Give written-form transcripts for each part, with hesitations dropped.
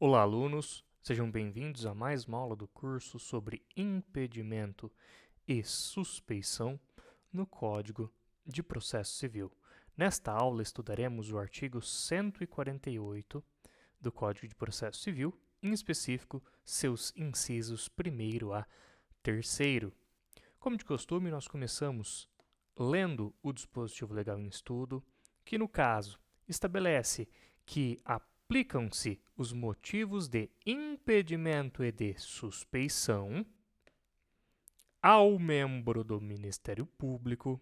Olá, alunos! Sejam bem-vindos a mais uma aula do curso sobre impedimento e suspeição no Código de Processo Civil. Nesta aula, estudaremos o artigo 148 do Código de Processo Civil, em específico, seus incisos 1º a 3º. Como de costume, nós começamos lendo o dispositivo legal em estudo, que no caso estabelece que aplicam-se os motivos de impedimento e de suspeição ao membro do Ministério Público,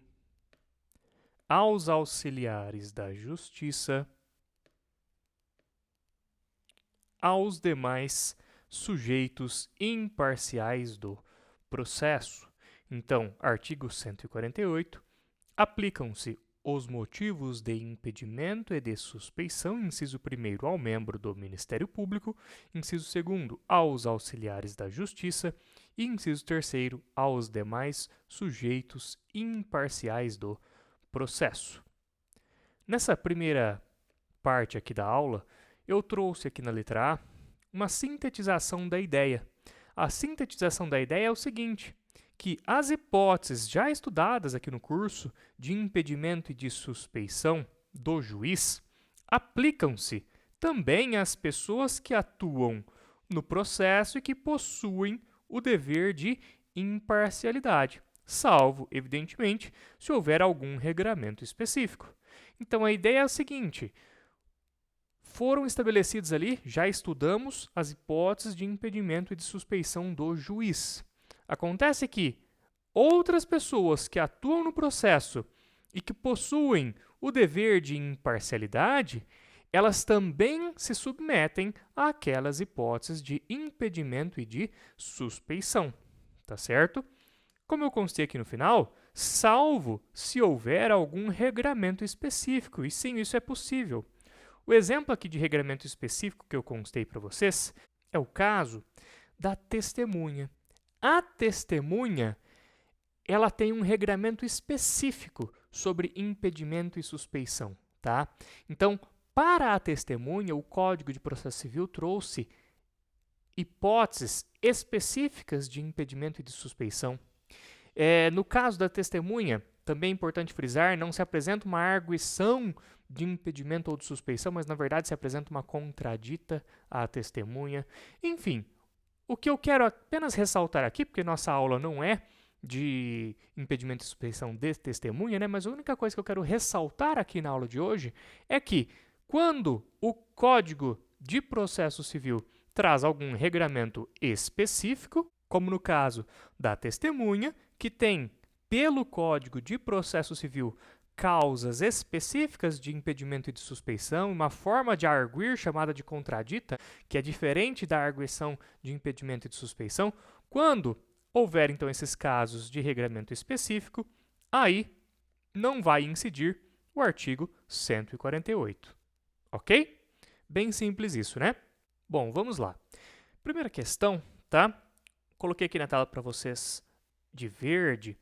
aos auxiliares da Justiça, aos demais sujeitos imparciais do processo. Então, artigo 148, aplicam-se os motivos de impedimento e de suspeição, inciso 1º, ao membro do Ministério Público, inciso 2º, aos auxiliares da Justiça e inciso 3º, aos demais sujeitos imparciais do processo. Nessa primeira parte aqui da aula, eu trouxe aqui na letra A uma sintetização da ideia. A sintetização da ideia é o seguinte: que as hipóteses já estudadas aqui no curso de impedimento e de suspeição do juiz aplicam-se também às pessoas que atuam no processo e que possuem o dever de imparcialidade, salvo, evidentemente, se houver algum regramento específico. Então, a ideia é a seguinte: foram estabelecidos ali, já estudamos as hipóteses de impedimento e de suspeição do juiz. Acontece que outras pessoas que atuam no processo e que possuem o dever de imparcialidade, elas também se submetem àquelas hipóteses de impedimento e de suspeição, tá certo? Como eu constei aqui no final, salvo se houver algum regramento específico, e sim, isso é possível. O exemplo aqui de regramento específico que eu constei para vocês é o caso da testemunha. A testemunha, ela tem um regramento específico sobre impedimento e suspeição, tá? Então, para a testemunha, o Código de Processo Civil trouxe hipóteses específicas de impedimento e de suspeição. No caso da testemunha, também é importante frisar, não se apresenta uma arguição de impedimento ou de suspeição, mas na verdade se apresenta uma contradita à testemunha. Enfim, o que eu quero apenas ressaltar aqui, porque nossa aula não é de impedimento e suspeição de testemunha, né? Mas a única coisa que eu quero ressaltar aqui na aula de hoje é que quando o Código de Processo Civil traz algum regramento específico, como no caso da testemunha, que tem, pelo Código de Processo Civil, causas específicas de impedimento e de suspeição, uma forma de arguir chamada de contradita, que é diferente da arguição de impedimento e de suspeição. Quando houver, então, esses casos de regramento específico, aí não vai incidir o artigo 148. Ok? Bem simples isso, né? Bom, vamos lá. Primeira questão, tá? Coloquei aqui na tela para vocês de verde.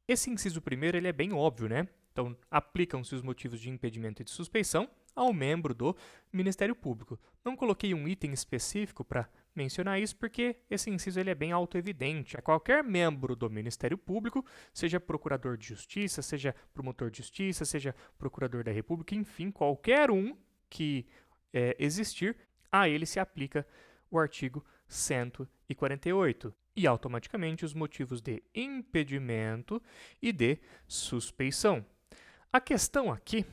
Esse inciso primeiro, ele é bem óbvio, né? Então, aplicam-se os motivos de impedimento e de suspeição ao membro do Ministério Público. Não coloquei um item específico para mencionar isso, porque esse inciso ele é bem autoevidente. A qualquer membro do Ministério Público, seja procurador de justiça, seja promotor de justiça, seja procurador da República, enfim, qualquer um que existir, a ele se aplica o artigo 148. E automaticamente os motivos de impedimento e de suspeição. A questão aqui,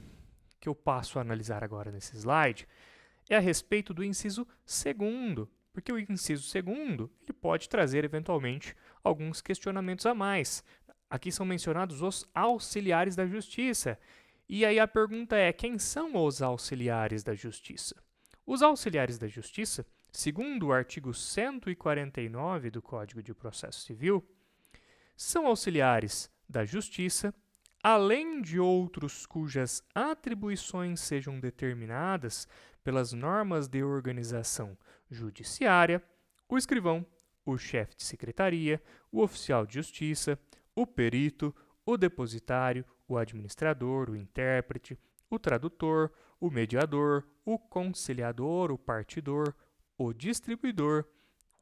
que eu passo a analisar agora nesse slide, é a respeito do inciso 2º, porque o inciso 2º ele pode trazer eventualmente alguns questionamentos a mais. Aqui são mencionados os auxiliares da justiça. E aí a pergunta é: quem são os auxiliares da justiça? Os auxiliares da justiça, segundo o artigo 149 do Código de Processo Civil, são auxiliares da Justiça, além de outros cujas atribuições sejam determinadas pelas normas de organização judiciária, o escrivão, o chefe de secretaria, o oficial de justiça, o perito, o depositário, o administrador, o intérprete, o tradutor, o mediador, o conciliador, o partidor, o distribuidor,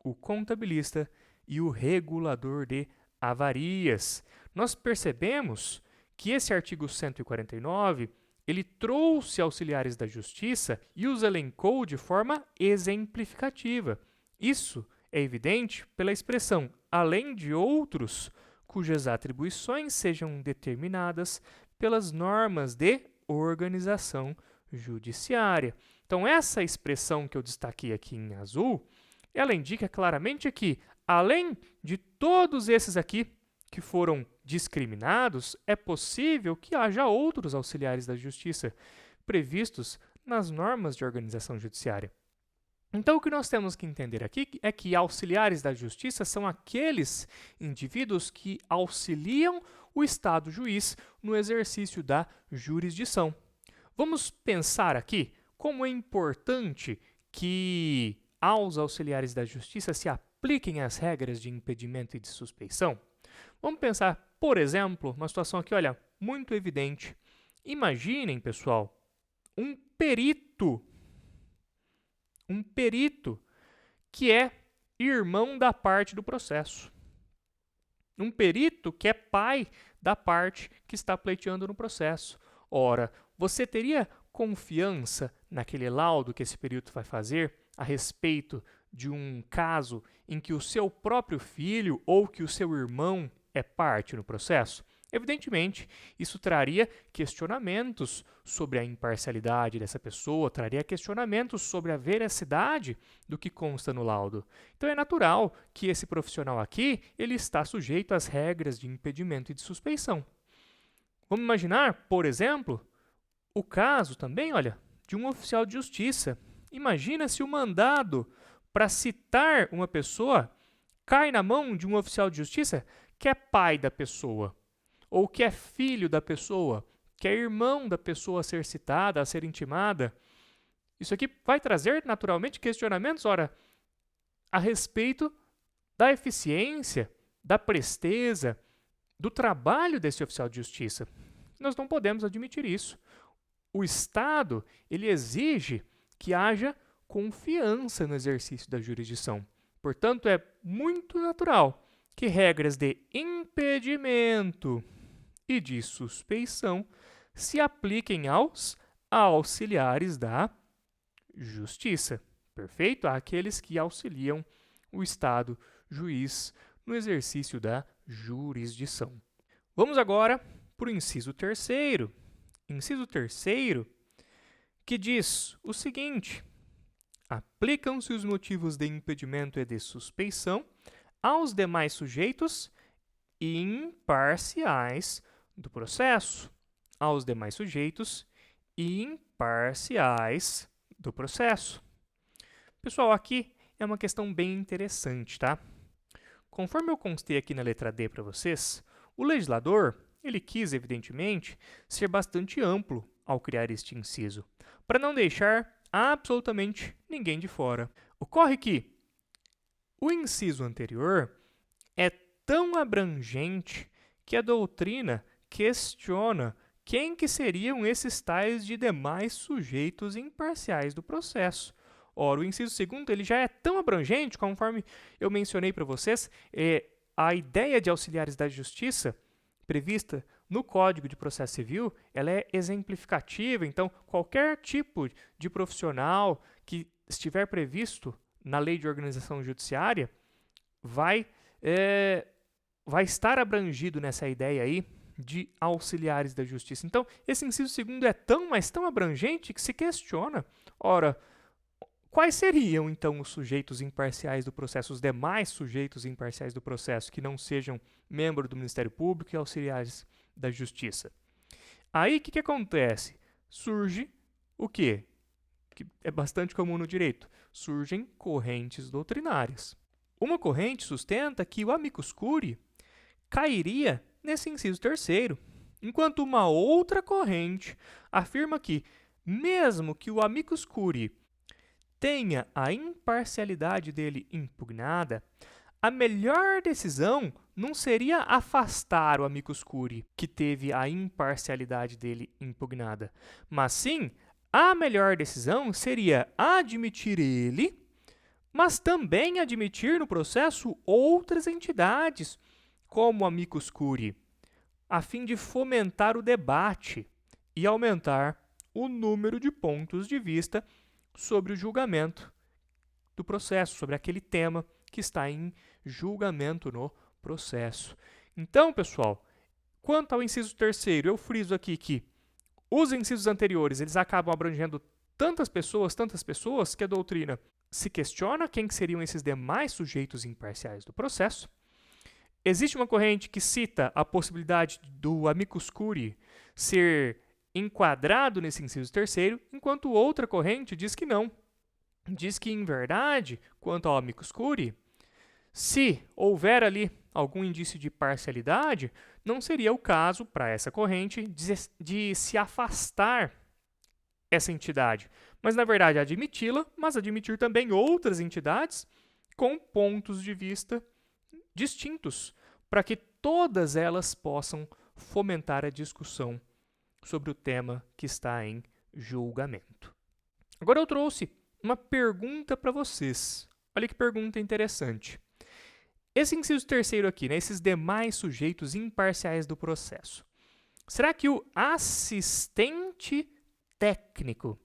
o contabilista e o regulador de avarias. Nós percebemos que esse artigo 149, ele trouxe auxiliares da justiça e os elencou de forma exemplificativa. Isso é evidente pela expressão além de outros cujas atribuições sejam determinadas pelas normas de organização judiciária. Então, essa expressão que eu destaquei aqui em azul, ela indica claramente que, além de todos esses aqui que foram discriminados, é possível que haja outros auxiliares da justiça previstos nas normas de organização judiciária. Então, o que nós temos que entender aqui é que auxiliares da justiça são aqueles indivíduos que auxiliam o Estado juiz no exercício da jurisdição. Vamos pensar aqui como é importante que aos auxiliares da justiça se apliquem as regras de impedimento e de suspeição. Vamos pensar, por exemplo, uma situação aqui, olha, muito evidente. Imaginem, pessoal, um perito que é irmão da parte do processo. Um perito que é pai da parte que está pleiteando no processo. Ora, você teria confiança naquele laudo que esse perito vai fazer a respeito de um caso em que o seu próprio filho ou que o seu irmão é parte no processo? Evidentemente, isso traria questionamentos sobre a imparcialidade dessa pessoa, traria questionamentos sobre a veracidade do que consta no laudo. Então é natural que esse profissional aqui, ele está sujeito às regras de impedimento e de suspeição. Vamos imaginar, por exemplo, o caso também, olha, de um oficial de justiça. Imagina se o mandado para citar uma pessoa cai na mão de um oficial de justiça que é pai da pessoa, ou que é filho da pessoa, que é irmão da pessoa a ser citada, a ser intimada. Isso aqui vai trazer, naturalmente, questionamentos, ora, a respeito da eficiência, da presteza, do trabalho desse oficial de justiça. Nós não podemos admitir isso. O Estado, ele exige que haja confiança no exercício da jurisdição. Portanto, é muito natural que regras de impedimento e de suspeição se apliquem aos auxiliares da justiça. Perfeito? Àqueles que auxiliam o Estado juiz no exercício da jurisdição. Vamos agora para o inciso terceiro. Inciso terceiro, que diz o seguinte: aplicam-se os motivos de impedimento e de suspeição aos demais sujeitos imparciais do processo. Aos demais sujeitos imparciais do processo. Pessoal, aqui é uma questão bem interessante, tá? Conforme eu constei aqui na letra D para vocês, o legislador, ele quis, evidentemente, ser bastante amplo ao criar este inciso, para não deixar absolutamente ninguém de fora. Ocorre que o inciso anterior é tão abrangente que a doutrina questiona quem que seriam esses tais de demais sujeitos imparciais do processo. Ora, o inciso segundo ele já é tão abrangente, conforme eu mencionei para vocês, a ideia de auxiliares da justiça prevista no Código de Processo Civil, ela é exemplificativa, então qualquer tipo de profissional que estiver previsto na Lei de Organização Judiciária vai estar abrangido nessa ideia aí de auxiliares da justiça. Então, esse inciso segundo é tão, mas tão abrangente que se questiona, ora, quais seriam, então, os sujeitos imparciais do processo, os demais sujeitos imparciais do processo que não sejam membros do Ministério Público e auxiliares da Justiça? Aí, o que acontece? Surge o quê? Que é bastante comum no direito. Surgem correntes doutrinárias. Uma corrente sustenta que o amicus curiae cairia nesse inciso terceiro, enquanto uma outra corrente afirma que, mesmo que o amicus curiae tenha a imparcialidade dele impugnada, a melhor decisão não seria afastar o amicus curiae que teve a imparcialidade dele impugnada, mas sim a melhor decisão seria admitir ele mas também admitir no processo outras entidades, como o amicus curiae, a fim de fomentar o debate e aumentar o número de pontos de vista sobre o julgamento do processo, sobre aquele tema que está em julgamento no processo. Então, pessoal, quanto ao inciso 3º, eu friso aqui que os incisos anteriores eles acabam abrangendo tantas pessoas, que a doutrina se questiona quem seriam esses demais sujeitos imparciais do processo. Existe uma corrente que cita a possibilidade do amicus curiae ser enquadrado nesse inciso 3º, enquanto outra corrente diz que não. Diz que, em verdade, quanto ao amicus curiae, se houver ali algum indício de parcialidade, não seria o caso, para essa corrente, de se afastar essa entidade, mas, na verdade, admiti-la, mas admitir também outras entidades com pontos de vista distintos, para que todas elas possam fomentar a discussão sobre o tema que está em julgamento. Agora eu trouxe uma pergunta para vocês. Olha que pergunta interessante. Esse inciso 3º aqui, né, esses demais sujeitos imparciais do processo, será que o assistente técnico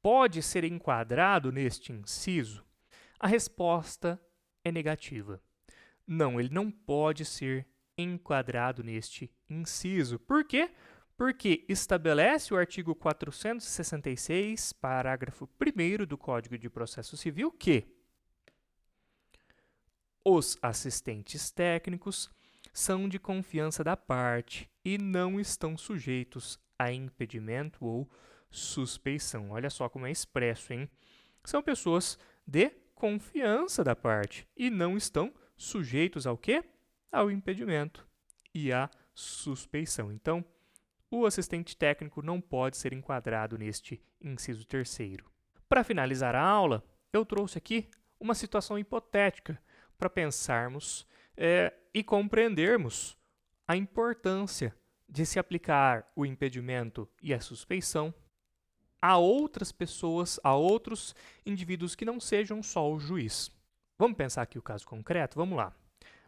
pode ser enquadrado neste inciso? A resposta é negativa. Não, ele não pode ser enquadrado neste inciso. Por quê? Porque estabelece o artigo 466, parágrafo 1º do Código de Processo Civil que os assistentes técnicos são de confiança da parte e não estão sujeitos a impedimento ou suspeição. Olha só como é expresso, hein? São pessoas de confiança da parte e não estão sujeitos ao quê? Ao impedimento e à suspeição. Então, o assistente técnico não pode ser enquadrado neste inciso 3º. Para finalizar a aula, eu trouxe aqui uma situação hipotética para pensarmos e compreendermos a importância de se aplicar o impedimento e a suspeição a outras pessoas, a outros indivíduos que não sejam só o juiz. Vamos pensar aqui o caso concreto? Vamos lá.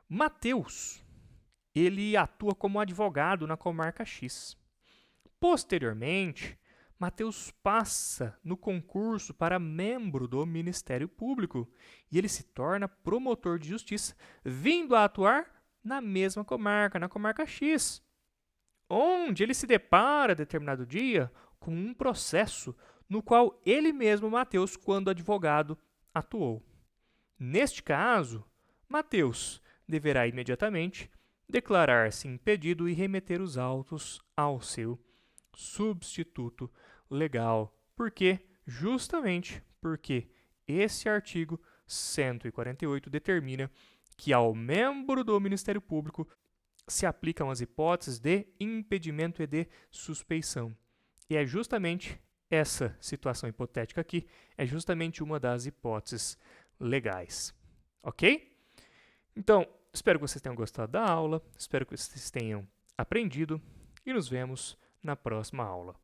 Mateus, ele atua como advogado na comarca X. Posteriormente, Mateus passa no concurso para membro do Ministério Público e ele se torna promotor de justiça, vindo a atuar na mesma comarca, na comarca X, onde ele se depara, determinado dia, com um processo no qual ele mesmo, Mateus, quando advogado, atuou. Neste caso, Mateus deverá imediatamente declarar-se impedido e remeter os autos ao seu substituto legal. Por quê? Justamente porque esse artigo 148 determina que ao membro do Ministério Público se aplicam as hipóteses de impedimento e de suspeição. E é justamente essa situação hipotética aqui, é justamente uma das hipóteses legais. Ok? Então, espero que vocês tenham gostado da aula, espero que vocês tenham aprendido e nos vemos na próxima aula.